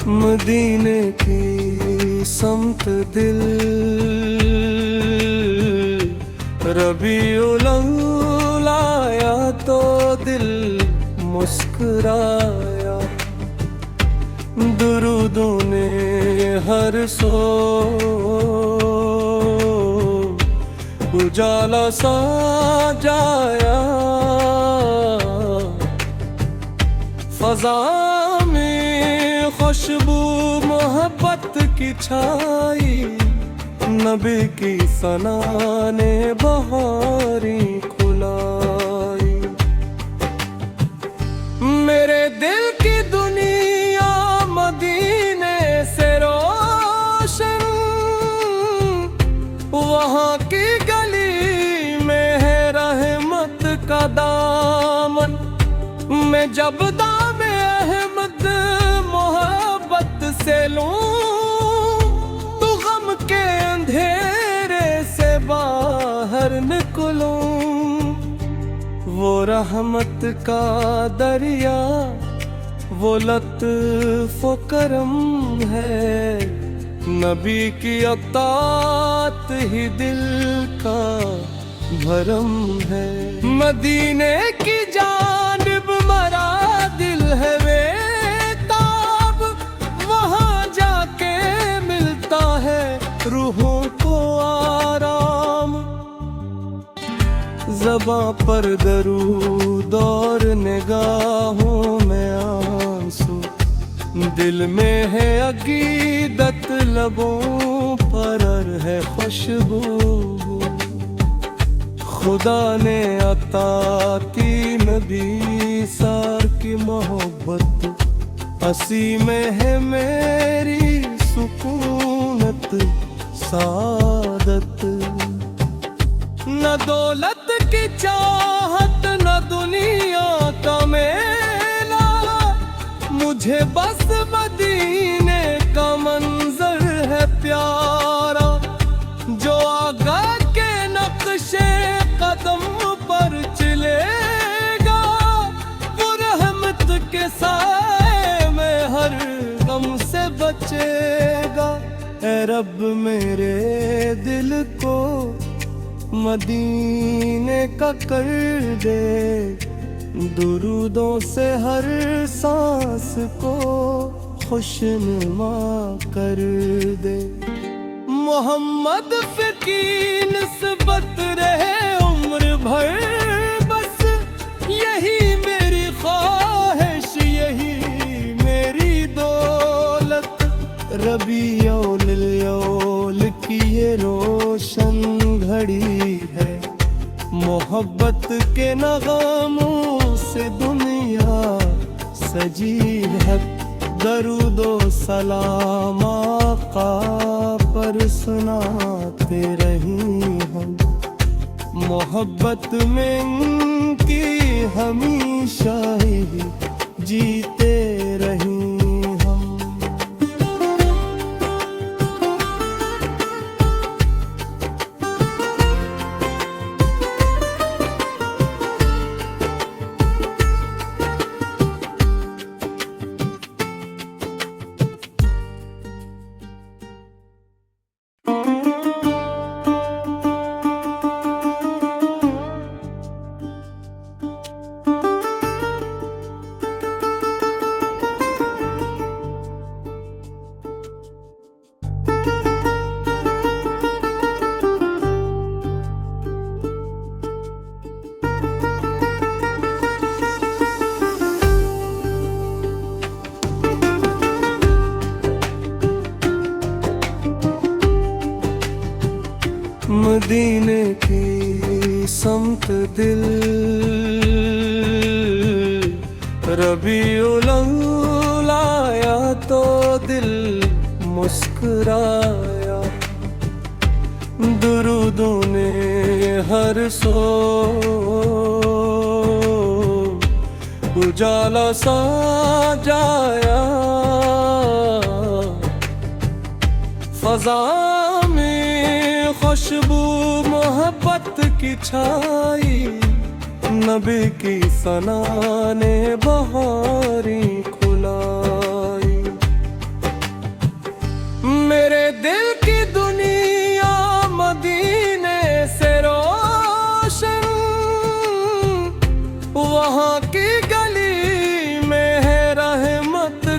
मदीने की समत दिल रबीउल अव्वल आया तो दिल मुस्कुराया। दुरूदों ने हर सो उजाला सा जाया। फजा में खुशबू मोहब्बत की छाई। नबी की सना ने बहारी खुलाई। मेरे दिल की दुनिया मदीने से रोशन, वहाँ की गली में है रहमत का दामन। मैं जब दामे अहमद मोहब्बत से लूं, तो गम के अंधेरे से बाहर निकलूं। वो रहमत का दरिया, वो लत्फ़ व करम है। नबी की अतात ही दिल का भरम है। मदीने की जानिब मरा दिल है बेताब, वहाँ जाके मिलता है रूहों को आराम। ज़बां पर दरूद और निगाहों में आंसू, दिल में है अकीदत, लबों पर है खुशबू। खुदा ने अता की नबी सार की मोहब्बत। हंसी में है मेरी सुकूनत सादत। न दौलत की चाहत न दुनिया का मेला, मुझे बस मदीने का मंजर है प्यारा। जो आगा के नक्शे कदम पर चलेगा, वो रहमत के साए में हर गम से बचेगा। ऐ रब मेरे दिल को मदीने का कर दे, दुरूदों से हर सांस को खुशनुमा कर दे। मोहम्मद की निस्बत रहे उम्र भर, बस यही मेरी ख्वाहिश, यही मेरी दौलत। रबीउल अव्वल की ये रोशन घड़ी है, मोहब्बत के नगामों से दुनिया सजी है। दरूदो सलाम आका पर सुनाते रही हम, मोहब्बत में इनकी हमेशा ही जीते रही हम। मदीने की समत दिल रबीउल अव्वल आया तो दिल मुस्कुराया। दुरूदों ने हर सो उजाला सा जाया। फजा में खुशबू मोहब्बत की छाई। नबी की सना ने बहारी खुलाई।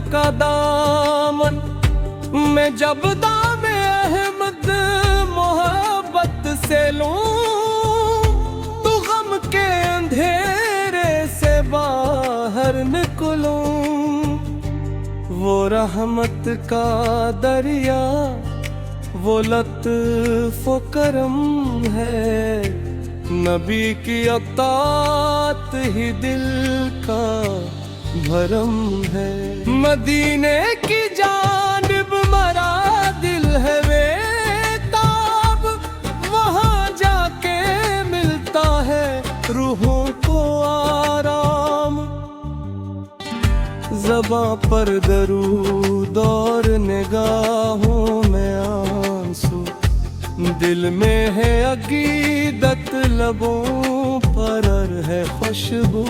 का दामन। मैं जब दाम अहमद मोहब्बत से लूं तो गम के अंधेरे से बाहर निकलूं। वो रहमत का दरिया वो लत्फ़ व करम है, नबी की अतात ही दिल का भरम है। मदीने की जानिब मरा दिल है बेताब, वहाँ जाके मिलता है रूहों को आराम। ज़बां पर दरूद और निगाहों में आंसू, दिल में है अकीदत लबों पर है खुशबू।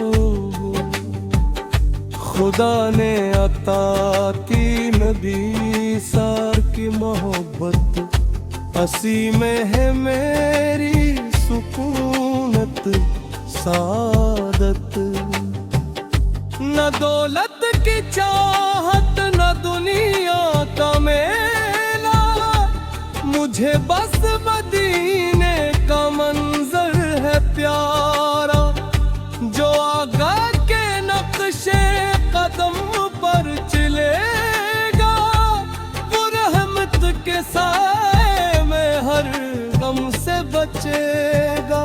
खुदा ने अता की नबी सार की मोहब्बत, हंसी में है मेरी सुकूनत सादत। न दौलत की चाहत न दुनिया का मेला, मुझे बस मदीने का मंजर है प्यारा। जो आगा के नक्शे कदम पर चलेगा, वो रहमत के साए में हर गम से बचेगा।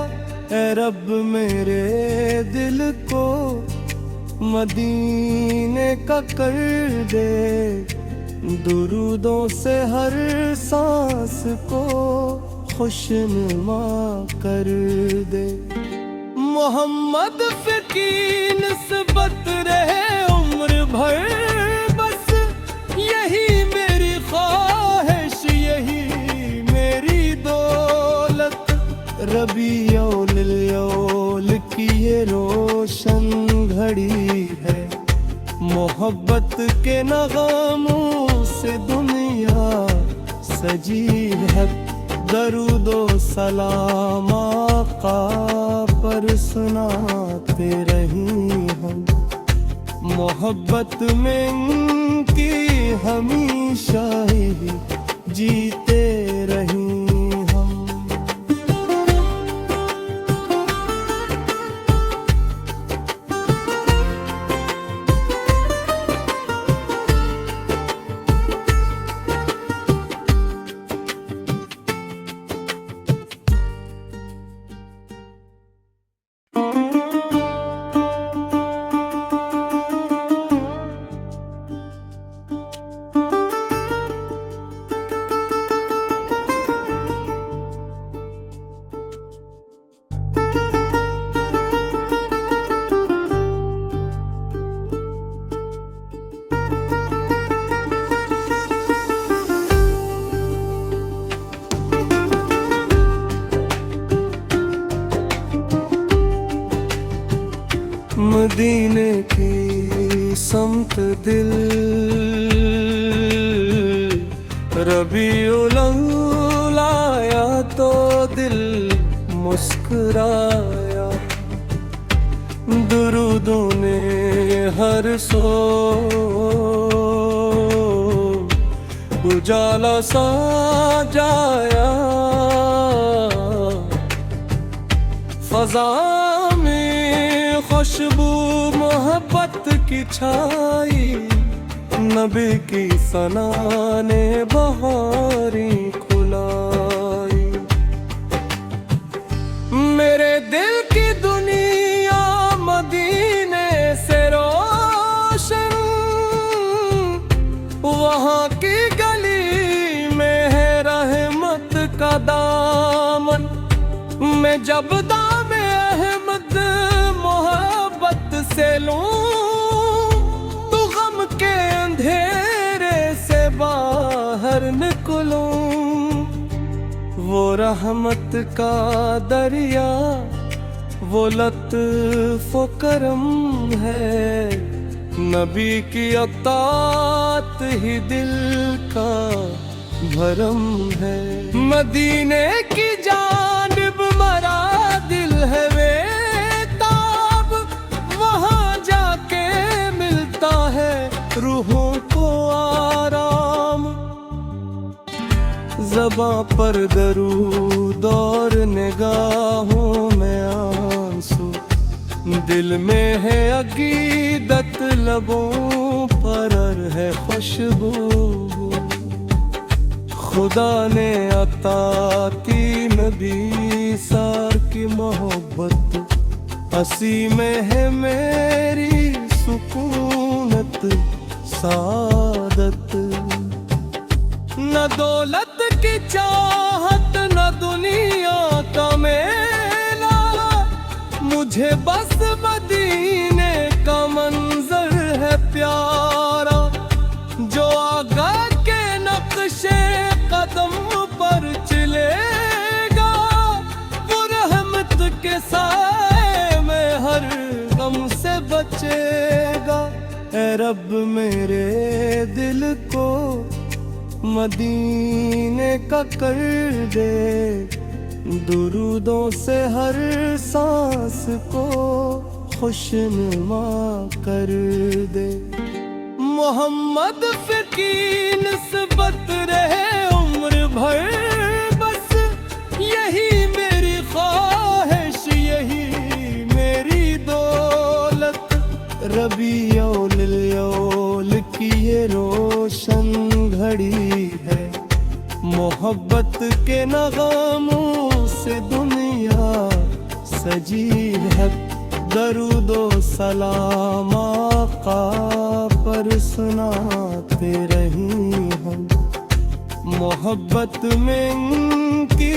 ऐ रब मेरे दिल को मदीने का कर दे, दुरूदों से हर सांस को खुशनुमा कर दे। मोहम्मद की निस्बत रहे उम्र भर, बस यही मेरी ख्वाहिश यही मेरी दौलत। रबीउल अव्वल की ये रोशन घड़ी है, मोहब्बत के नगामों से दुनिया सजी है। दरूदो सलाम आका पर सुनाते रही हम, मोहब्बत में इनकी हमेशा ही जीते रही हम। मदीने की समत दिल रबीउल अव्वल आया तो दिल मुस्कुराया। दुरूदों ने हर सो उजाला सा जाया। फजा में खुशबू मोहब्बत की छाई, नबी की सना ने बहारी खुलाई। मेरे दिल की दुनिया मदीने से रोशन, वहाँ की गली में है रहमत का दामन। मैं जब दाम अहमद मोहब्बत से लूं तो गम के अंधेरे से बाहर निकलूं। वो रहमत का दरिया वो लत्फ़ व करम है, नबी की अतात ही दिल का भरम है। मदीने की जानिब मरा दिल है बेताब, वहाँ जाके मिलता है रूहों ज़बां पर दरूद और निगाहों में आंसू, दिल में है अकीदत, लबों पर है खुशबू। खुदा ने अता की नबी सार की मोहब्बत, हंसी में है मेरी सुकूनत सादत। न दौलत की चाहत न दुनिया का मेला, मुझे बस मदीने का मंजर है प्यारा। जो आगा के नक्शे कदम पर चलेगा, वो रहमत के साए में हर गम से बचेगा। ऐ रब मेरे दिल को मदीने का कर दे, दुरूदों से हर सांस को खुशनुमा कर दे। मोहम्मद की निस्बत रहे उम्र भर, बस यही मेरी ख्वाहिश, यही मेरी दौलत। रबीउल अव्वल की ये रोशन घड़ी है, मोहब्बत के नग़मों से दुनिया सजी है। दरूदो सलाम आका पर सुनाते रही हम, मोहब्बत में इनकी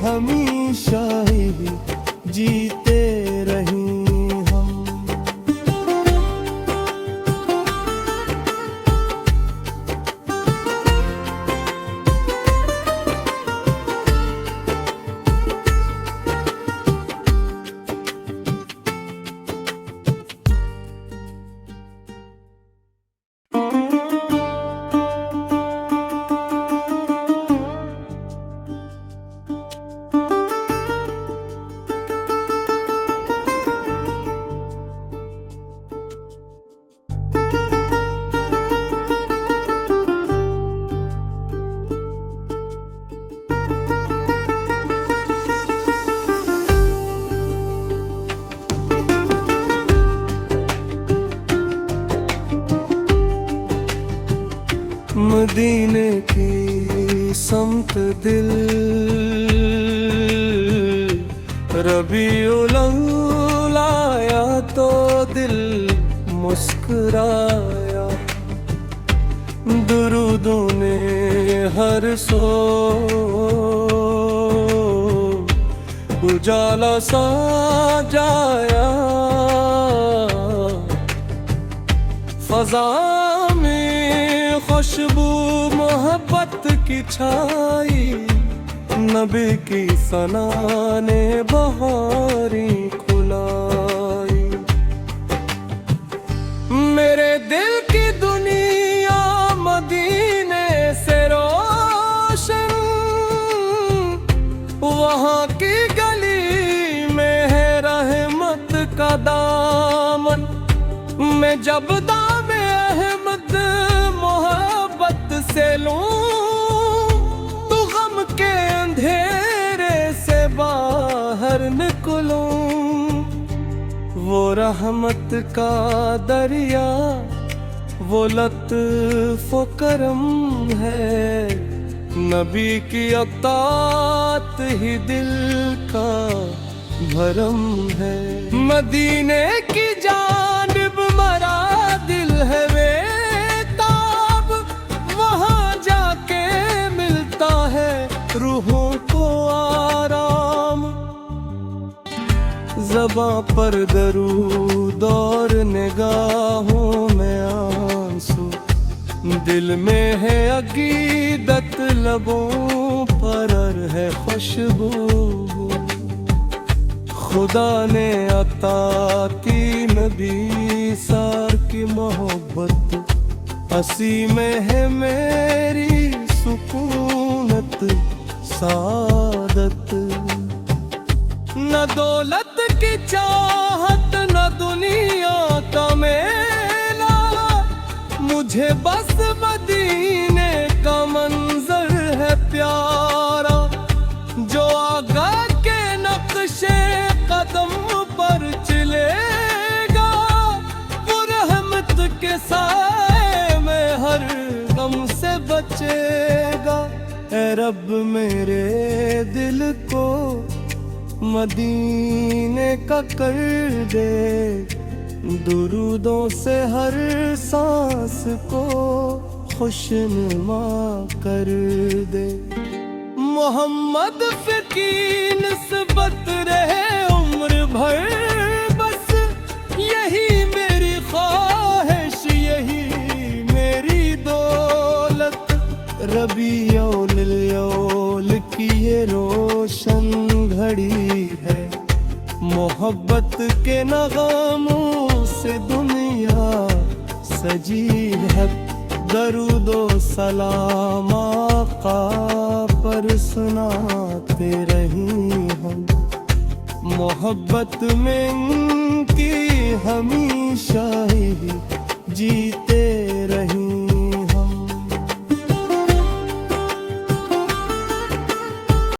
हमेशा ही जीते रही हम। मदीने की समत दिल, रबीउल अव्वल आया तो दिल मुस्कुराया। दुरूदों ने हर सो उजाला सा जाया। फज़ा में खुशबू मोहब्बत की छाई, नबी की सना ने बहारी खुलाई। मेरे दिल की दुनिया मदीने से रोशन, वहाँ की गली में है रहमत का दामन। मैं जब दामे अहमद मोहब्बत से लूं, तो गम के अंधेरे से बाहर निकलूं। वो रहमत का दरिया, वो लत्फ़ व करम है, नबी की अतात ही दिल का भरम है। मदीने की जानिब मरा दिल है बेताब, वहाँ जाके मिलता है रूहों को आराम। ज़बां पर दरूद और निगाहों में आंसू, दिल में है अकीदत, लबों पर है खुशबू। खुदा ने अता की नबी सार की मोहब्बत, हंसी में है मेरी सुकूनत सादत। न दौलत की चाहत न दुनिया का मेला, मुझे बस मदीने का मंजर है प्यारा, जो आगा के नक्शे कदम पर चलेगा, वो रहमत के साए में हर गम से बचेगा। ऐ रब मेरे दिल को मदीने का कर दे, दुरूदों से हर सांस को खुशनुमा कर दे। मोहम्मद की निस्बत रहे उम्र भर, बस यही मेरी ख्वाहिश, यही मेरी दौलत। रबीउल अव्वल की ये रोशन घड़ी है, मोहब्बत के नगामों से दुनिया सजी है। दरूदो सलाम आका पर सुनाते रही हम, मोहब्बत में इनकी हमेशा ही जीते रही।